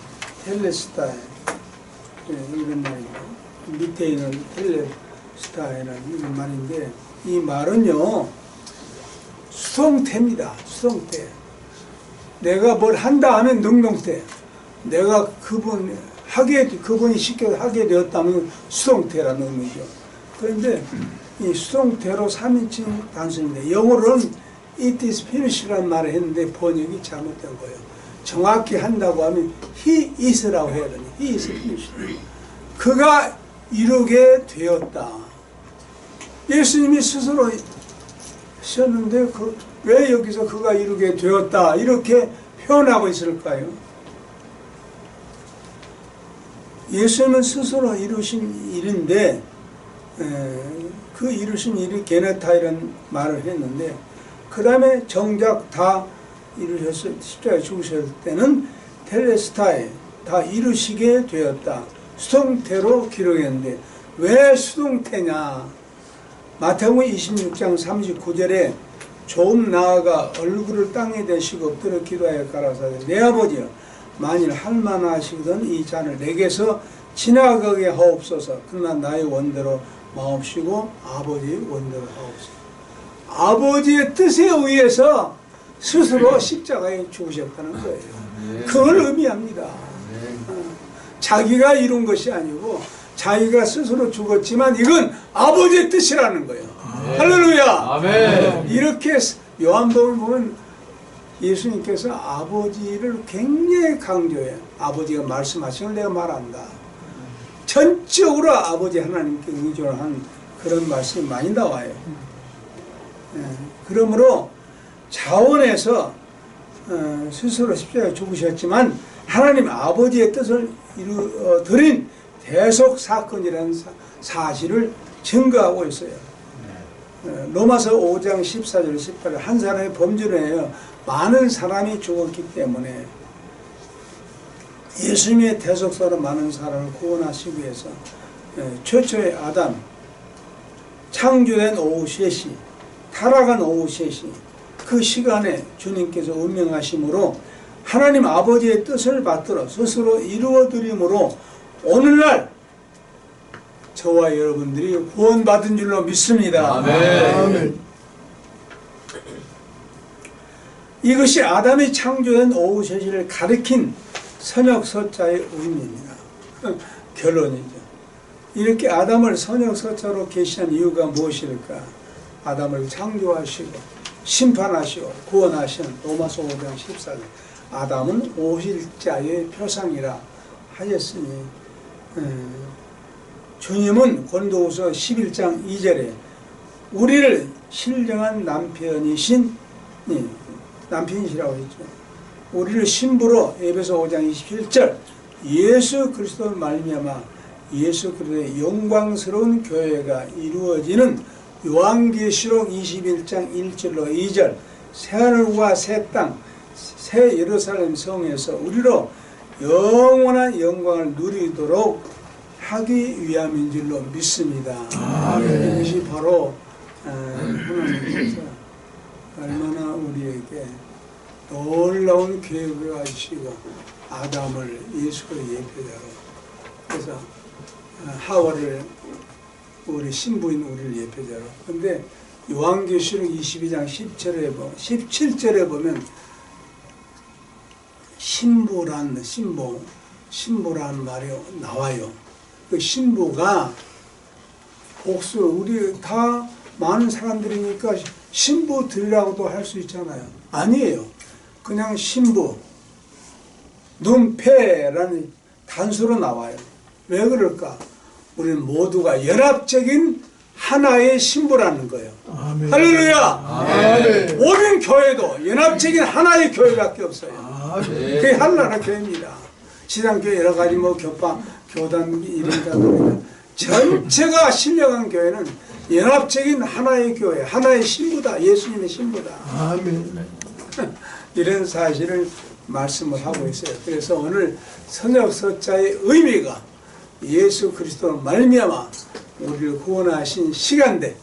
텔레스타이, 이런 말입니다. 밑에 있는 텔레스타이라는 이런 말인데, 이 말은요 수동태입니다. 수동태. 내가 뭘 한다 하면 능동태. 내가 그분이 시켜서 하게 되었다면 수동태라는 의미죠. 그런데 이 수동태로 3인칭 단수인데, 영어로는 it is finished라는 말을 했는데 번역이 잘못된 거예요. 정확히 한다고 하면 he is라고 해야 되니, he is finished. 그가 이루게 되었다. 예수님이 스스로 하셨는데 왜 여기서 그가 이루게 되었다 이렇게 표현하고 있을까요? 예수님은 스스로 이루신 일인데, 그 이루신 일이 게네타이라는 말을 했는데, 그 다음에 정작 다 이루셨을, 십자가에 죽으셨을 때는 텔레스타이, 다 이루시게 되었다. 수동태로 기록했는데, 왜 수동태냐? 마태복음 26장 39절에 조금 나아가 얼굴을 땅에 대시고 엎드려 기도하여 가라사대 내 아버지여, 만일 할만하시거든 이 잔을 내게서 지나가게 하옵소서. 그러나 나의 원대로 마옵시고 아버지의 원대로 하옵소서. 아버지의 뜻에 의해서 스스로 십자가에 죽으셨다는 거예요. 그걸 의미합니다. 자기가 이룬 것이 아니고 자기가 스스로 죽었지만 이건 아버지의 뜻이라는 거예요. 할렐루야. 아멘. 이렇게 요한복음을 보면 예수님께서 아버지를 굉장히 강조해요. 아버지가 말씀하신 걸 내가 말한다. 전적으로 아버지 하나님께 의존한 그런 말씀이 많이 나와요. 그러므로 자원에서 스스로 십자가에 죽으셨지만 하나님 아버지의 뜻을 이루어드린 대속 사건이라는 사실을 증거하고 있어요. 로마서 5장 14절 18절 한 사람의 범죄로 인하여 많은 사람이 죽었기 때문에 예수님의 대속사로 많은 사람을 구원하시기 위해서 최초의 아담, 창조된 오후 3시, 타락한 오후 3시, 그 시간에 주님께서 운명하심으로 하나님 아버지의 뜻을 받들어 스스로 이루어드림으로 오늘날 저와 여러분들이 구원받은 줄로 믿습니다. 아멘. 이것이 아담이 창조된 오후 3시를 가리킨 선역서자의 의미입니다. 결론이죠. 이렇게 아담을 선역서자로 계시한 이유가 무엇일까? 아담을 창조하시고 심판하시고 구원하시는 로마서 5장 14절, 아담은 오실자의 표상이라 하였으니, 주님은 고린도후서 11장 2절에 우리를 신령한 남편이시라고 했죠. 우리를 신부로 에베소 5장 27절 예수 그리스도를 말미암아 예수 그리스도의 영광스러운 교회가 이루어지는 요한계시록 21장 1절로 2절 새하늘과 새 땅, 새 예루살렘 성에서 우리로 영원한 영광을 누리도록 하기 위함인 줄로 믿습니다. 이것이 바로 하나님께서 얼마나 우리에게 놀라운 계획을 하시고 아담을 예수의 예표자로, 그래서 하와를 우리 신부인 우리를 예표자로. 근데 요한계시록 22장 17절에 보면 신부란 말이 나와요. 그 신부가 복수, 우리 다 많은 사람들이니까 신부들이라고도 할 수 있잖아요. 아니에요. 그냥 신부, 눈패라는 단수로 나와요. 왜 그럴까? 우리는 모두가 연합적인 하나의 신부라는 거예요. 아멘. 할렐루야! 아멘. 모든 교회도 연합적인 하나의 교회밖에 없어요. 아멘. 그게 하나의 교회입니다. 시장교회 여러 가지 교단 이런 전체가 신령한 교회는 연합적인 하나의 교회, 하나의 신부다. 예수님의 신부다. 아멘. 이런 사실을 말씀을 하고 있어요. 그래서 오늘 선역서자의 의미가 예수 그리스도로 말미암아 우리를 구원하신 시간대,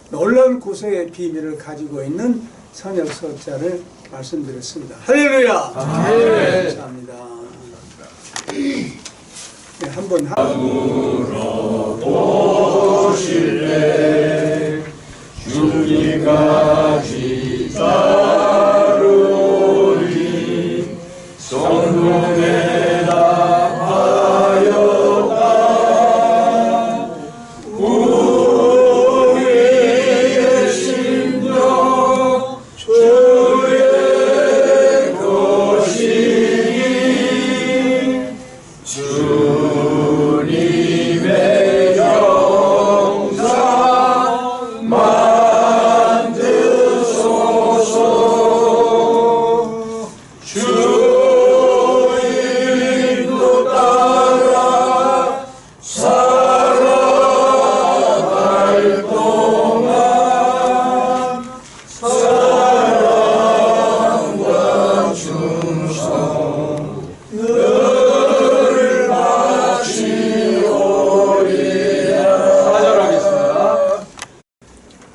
놀라운 구속의 비밀을 가지고 있는 선역서자를 말씀드렸습니다. 할렐루야! 감사합니다. 네, 한번 보실래 주님같이 따르리 성령에 답하였다 우리의 심령 주의 것이니 주님의 영상 만드소서 주 인도 따라 살아갈 동안 사랑과 충성 늘 바치오리라. 사절하겠습니다.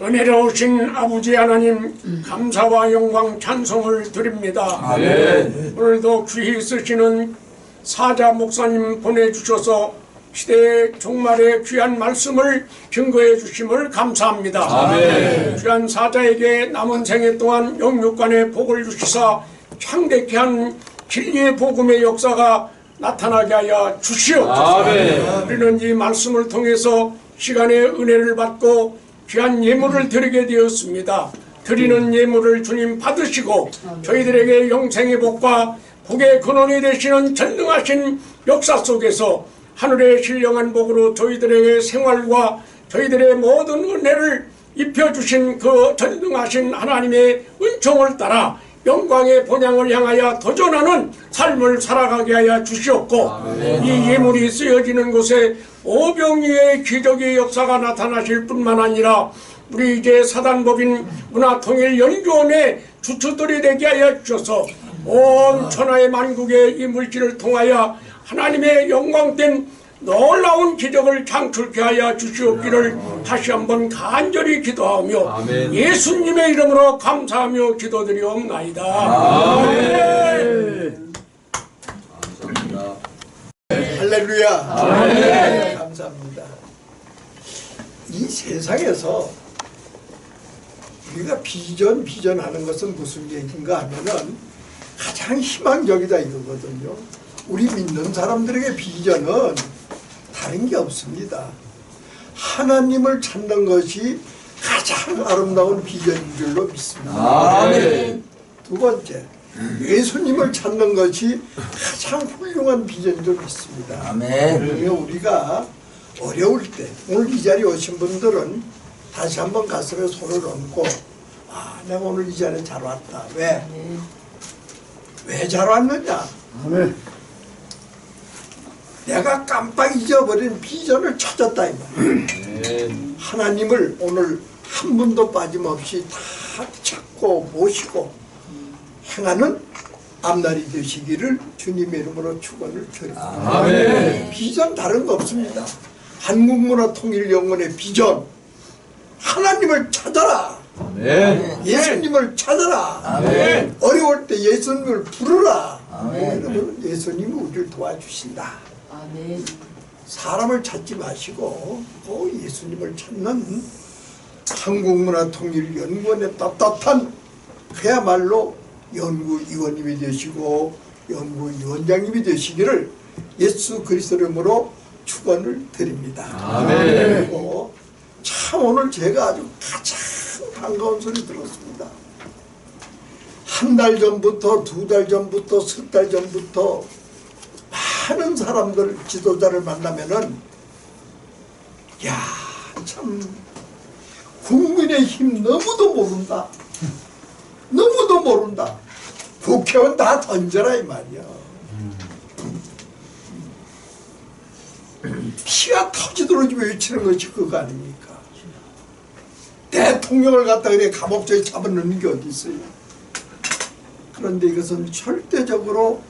은혜로우신 아버지 하나님, 감사와 영광 찬송을 드립니다. 아멘. 오늘도 귀히 쓰시는 사자 목사님 보내주셔서 시대의 종말의 귀한 말씀을 증거해 주심을 감사합니다. 아멘. 귀한 사자에게 남은 생애 동안 영육간의 복을 주시사 창대케 한 진리의 복음의 역사가 나타나게 하여 주시옵소서. 아멘. 우리는 이 말씀을 통해서 시간의 은혜를 받고 귀한 예물을 드리게 되었습니다. 드리는 예물을 주님 받으시고 저희들에게 영생의 복과 복의 근원이 되시는 전능하신 역사 속에서 하늘의 신령한 복으로 저희들에게 생활과 저희들의 모든 은혜를 입혀주신 그 전능하신 하나님의 은총을 따라 영광의 본향을 향하여 도전하는 삶을 살아가게 하여 주시옵고 이 예물이 쓰여지는 곳에 오병이의 기적의 역사가 나타나실 뿐만 아니라 우리 이제 사단법인 문화통일연구원의 주처들이 되게 하여 주셔서 온 천하의 만국의 이 물질을 통하여 하나님의 영광된 놀라운 기적을 창출케 하여 주시옵기를 다시 한번 간절히 기도하며 아멘. 예수님의 이름으로 감사하며 기도드리옵나이다. 아멘. 감사합니다. 할렐루야. 감사합니다. 이 세상에서 우리가 비전하는 것은 무슨 얘기인가 하면은 가장 희망적이다 이거거든요. 우리 믿는 사람들에게 비전은 다른 게 없습니다. 하나님을 찾는 것이 가장 아름다운 비전인 줄로 믿습니다. 아멘. 두 번째, 예수님을 찾는 것이 가장 훌륭한 비전인 줄 믿습니다. 아멘. 그러면 우리가 어려울 때, 오늘 이 자리에 오신 분들은 다시 한번 가슴에 손을 얹고, 아, 내가 오늘 이 자리에 잘 왔다. 왜? 왜 잘 왔느냐? 내가 깜빡 잊어버린 비전을 찾았다 이 말이야. 하나님을 오늘 한 분도 빠짐없이 다 찾고 모시고 행하는 앞날이 되시기를 주님의 이름으로 축원을 드립니다. 아멘. 비전 다른 거 없습니다. 한국문화통일연구원의 비전, 하나님을 찾아라. 아멘. 예수님을 찾아라. 아멘. 어려울 때 예수님을 부르라. 아멘. 여러분, 예수님이 우리를 도와주신다. 아멘. 사람을 찾지 마시고 예수님을 찾는 한국문화통일연구원의 떳떳한 그야말로 연구위원님이 되시고 연구위원장님이 되시기를 예수 그리스도 이름으로 축원을 드립니다. 아멘. 그리고 참 오늘 제가 아주 가장 반가운 소리 들었습니다. 한 달 전부터, 두 달 전부터, 석 달 전부터 많은 사람들, 지도자를 만나면은 야, 참 국민의힘 너무도 모른다. 너무도 모른다. 국회의원 다 던져라 이 말이야. 피가 터지도록 외치는 것이 그거 아닙니까? 대통령을 갖다 그래 감옥조에 잡아넣는 게 어디 있어요? 그런데 이것은 절대적으로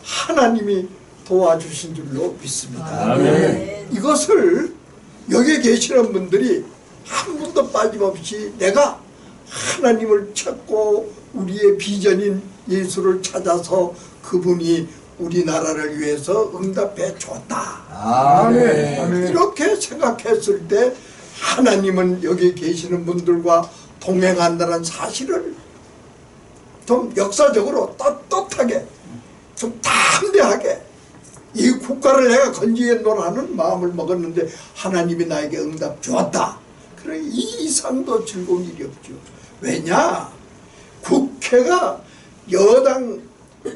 하나님이 도와주신 줄로 믿습니다. 아멘. 이것을 여기 계시는 분들이 한 분도 빠짐없이 내가 하나님을 찾고 우리의 비전인 예수를 찾아서 그분이 우리나라를 위해서 응답해 줬다. 아멘. 이렇게 생각했을 때 하나님은 여기 계시는 분들과 동행한다는 사실을 좀 역사적으로 떳떳하게 좀 담대하게 이 국가를 내가 건지겠노라 하는 마음을 먹었는데 하나님이 나에게 응답 주었다. 그래 이 이상도 즐거운 일이 없죠. 왜냐? 국회가 여당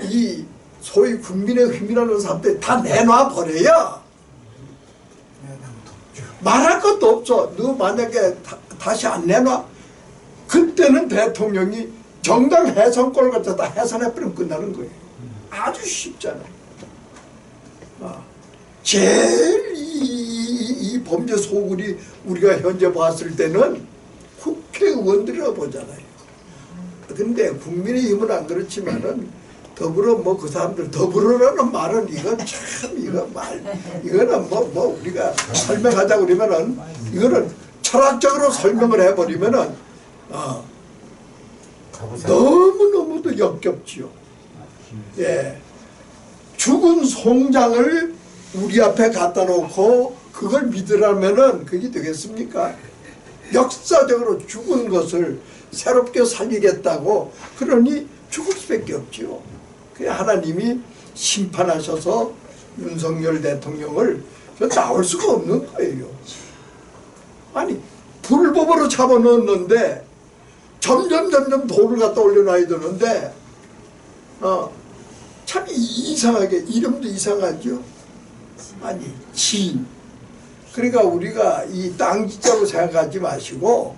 이 소위 국민의힘이라는 사람들 다 내놔버려야 말할 것도 없어. 너 만약에 다시 안 내놔 그때는 대통령이 정당 해산권을 갖다 해산해버리면 끝나는 거예요. 아주 쉽잖아요. 제일 이 범죄 소굴이 우리가 현재 봤을 때는 국회의원들이라고 보잖아요. 근데 국민의힘은 안 그렇지만은 더불어 뭐 그 사람들 더불어라는 말은 이건 참 이거는 뭐 우리가 설명하자 그러면은 이거는 철학적으로 설명을 해버리면은 너무너무도 역겹지요. 예. 죽은 송장을 우리 앞에 갖다 놓고 그걸 믿으라면은 그게 되겠습니까? 역사적으로 죽은 것을 새롭게 살리겠다고 그러니 죽을 수밖에 없지요. 그래 하나님이 심판하셔서 윤석열 대통령을 나올 수가 없는 거예요. 아니 불법으로 잡아넣었는데 점점 돈을 갖다 올려놔야 되는데 참 이상하게 이름도 이상하죠. 아니 진 그러니까 우리가 이 땅지자로 생각하지 마시고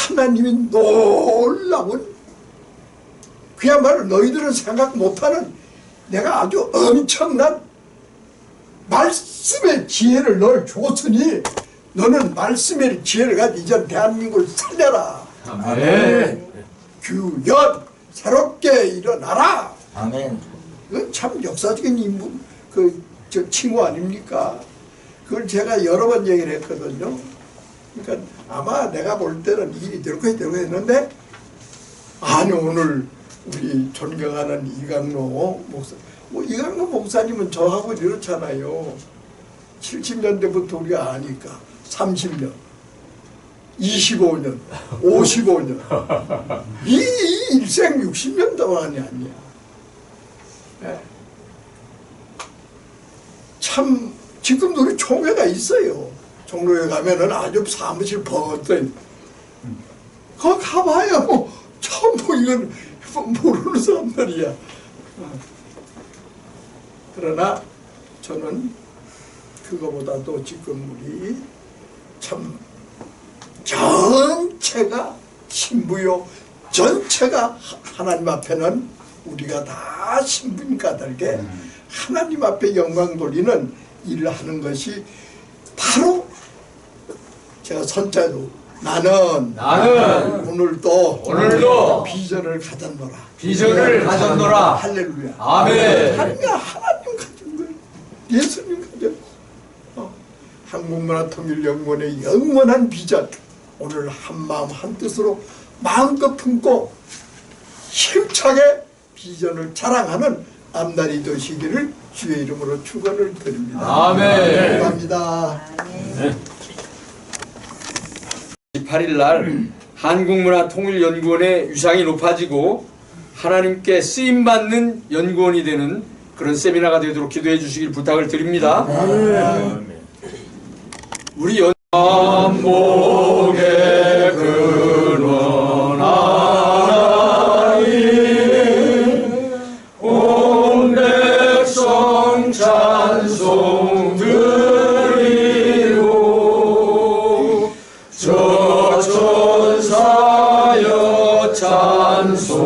하나님이 놀라운 그야말로 너희들은 생각 못하는 내가 아주 엄청난 말씀의 지혜를 널 줬으니 너는 말씀의 지혜를 가지고 이제 대한민국을 살려라. 아멘. 규현 새롭게 일어나라. 아멘. 그건 참 역사적인 인물, 저 칭호 아닙니까? 그걸 제가 여러 번 얘기를 했거든요. 그러니까 아마 내가 볼 때는 일이 될 거야 했는데, 아니 오늘 우리 존경하는 이강로 목사, 뭐 이강로 목사님은 저하고 이렇잖아요. 70년대부터 우리가 아니까 30년, 25년, 55년, 이 일생 60년 동안이 아니야. 네. 참 지금도 우리 총회가 있어요. 종로에 가면은 아주 사무실 버거떠. 거기 가봐야 뭐 전부 이건 모르는 사람들이야. 그러나 저는 그거보다도 지금 우리 참 전체가 신부요, 전체가 하나님 앞에는 우리가 다 신부인 까닭에 하나님 앞에 영광 돌리는 일을 하는 것이 바로 제가 선자로 나는 오늘도 비전을 가졌노라. 비전을 가졌노라. 할렐루야. 아멘. 하나님 가진 거예요. 예수님 가졌어. 한국문화통일연구원의 영원한 비전, 오늘 한마음 한뜻으로 마음껏 품고 힘차게 비전을 자랑하는 앞날이 되시기를 주의 이름으로 축원을 드립니다. 아멘. 감사합니다. 28일 날 한국문화통일연구원의 위상이 높아지고 하나님께 쓰임받는 연구원이 되는 그런 세미나가 되도록 기도해 주시길 부탁을 드립니다. 우리 연목의 근원 하나님 온 백성 찬송 드리고 저 천사여 찬송하세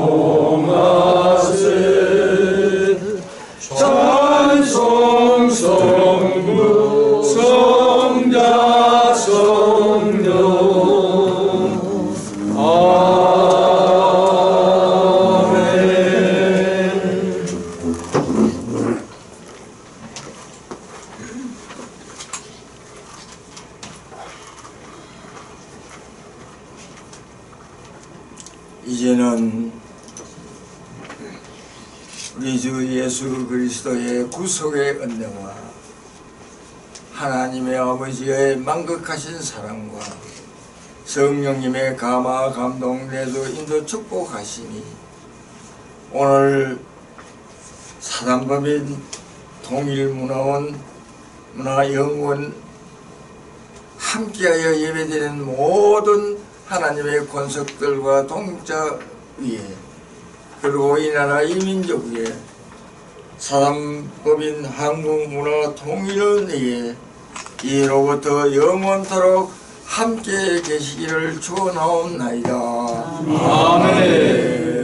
찬송 성부 성자 성령 아멘. 이제는 우리 주 예수 그리스도의 구속의 은혜와 하나님의 아버지의 만극하신 사랑과 성령님의 감화 감동 내도 인도 축복하시니 오늘 사단법인 통일문화원 문화연구원 함께하여 예배드리는 모든 하나님의 권속들과 동자 위에, 그리고 이 나라 이 민족 위에, 사단법인 한국문화통일원회에 이로부터 영원토록 함께 계시기를 축원하옵나이다. 아멘.